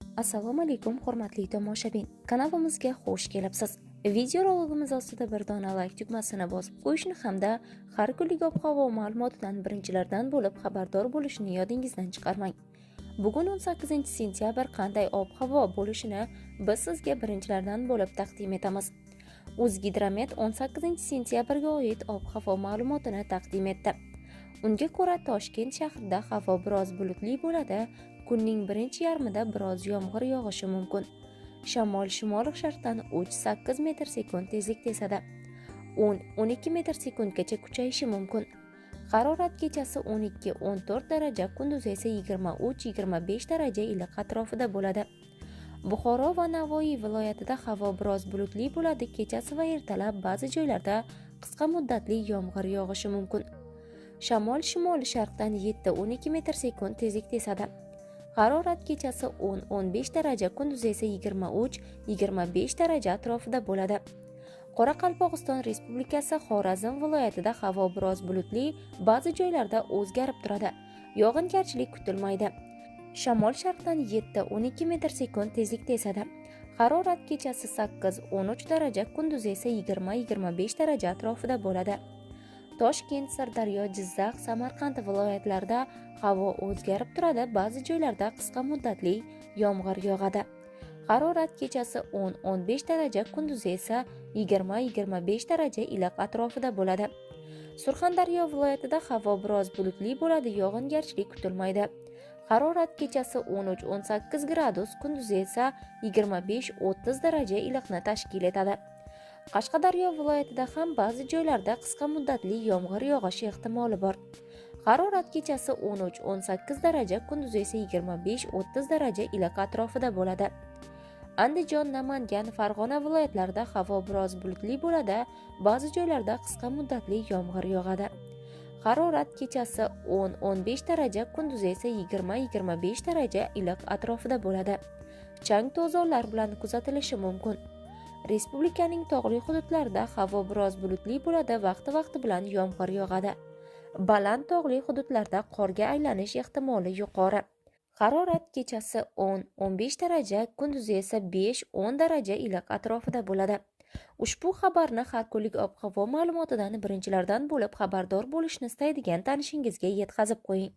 Assalomu alaykum, hurmatli tomoshabin. Kanalimizga xush kelibsiz. Video roligimiz ostida bir dona like tugmasini bosib qo'yishni hamda har kunlik ob-havo ma'lumotidan birinchilardan bo'lib xabardor bo'lishni yodingizdan chiqarmang. Bugun 18-sentyabr qanday ob-havo bo'lishini biz sizga birinchilardan bo'lib taqdim etamiz. O'zgidromet 18-sentyabrga oid ob-havo ma'lumotini taqdim etdi. Unga ko'ra Toshkent shahrida havo biroz bulutli bo'ladi. Kunning birinchi yarmida biroz yomg'ir yog'ishi mumkin. Shamol shimoli-sharqdan 3-8 metr/sekund tezlikda esadi. 10-12 metr/sekundgacha kuchayishi mumkin. Harorat kechasi 12-14 daraja, kunduzi esa 23-25 daraja iliq atrofida bo'ladi. Buxoro va Navoiy viloyatida havo biroz bulutli bo'ladi. Kechasi va ertalab ba'zi joylarda qisqa muddatli yomg'ir yog'ishi mumkin. Shamol shimoli-sharqdan 7-12 metr/sekund tezlikda esadi. Harorat kechasi 10-15 daraja, kunduzi esa 23-25 daraja atrofida bo'ladi. Qoraqalpog'iston Respublikasi Xorazm viloyatida havo biroz bulutli, ba'zi joylarda o'zgarib turadi. Yog'ingarchilik kutilmaydi. Shamol sharqdan 7-12 metr/sekund tezlikda esadi. Harorat kechasi 8-13 daraja, kunduzi esa 20-25 daraja atrofida bo'ladi. Toshkent, Sirdaryo, Jizzax, Samarqand viloyatlarida havo o'zgarib turadi. Ba'zi joylarda qisqa muddatli yomg'ir yog'adi. Harorat kechasi 10-15 daraja, kunduzi esa 20-25 daraja iliq atrofida bo'ladi. Surxondaryo viloyatida havo biroz bulutli bo'ladi, yog'ingarchilik kutilmaydi. Harorat kechasi 13-18 gradus, kunduzi esa 25-30 daraja iliqni tashkil etadi. Qashqadaryo viloyatida ham ba'zi joylarda qisqa muddatli yomg'ir yog'ishi ehtimoli bor. Harorat kechasi 13-18 daraja, kunduzi esa 25-30 daraja iliq atrofida bo'ladi. Andijon, Namangan, Farg'ona viloyatlarida havo biroz bulutli bo'ladi, ba'zi joylarda qisqa muddatli yomg'ir yog'adi. Harorat kechasi 10-15 daraja, kunduzi esa 20-25 daraja iliq atrofida bo'ladi. Chang to'zonlar bilan kuzatilishi mumkin. Respublikaning tog'li hududlarida havo biroz bulutli bo'ladi, vaqti bilan yomg'ir yog'adi. Baland tog'li hududlarda qorga aylanish ehtimoli yuqori. Harorat kechasi 10-15 daraja, kunduzi esa 5-10 daraja iliq atrofida bo'ladi. Ushbu xabarni har kunlik ob-havo ma'lumotidan birinchilardan bo'lib xabardor bo'lishni istaydigan tanishingizga yetkazib qo'ying.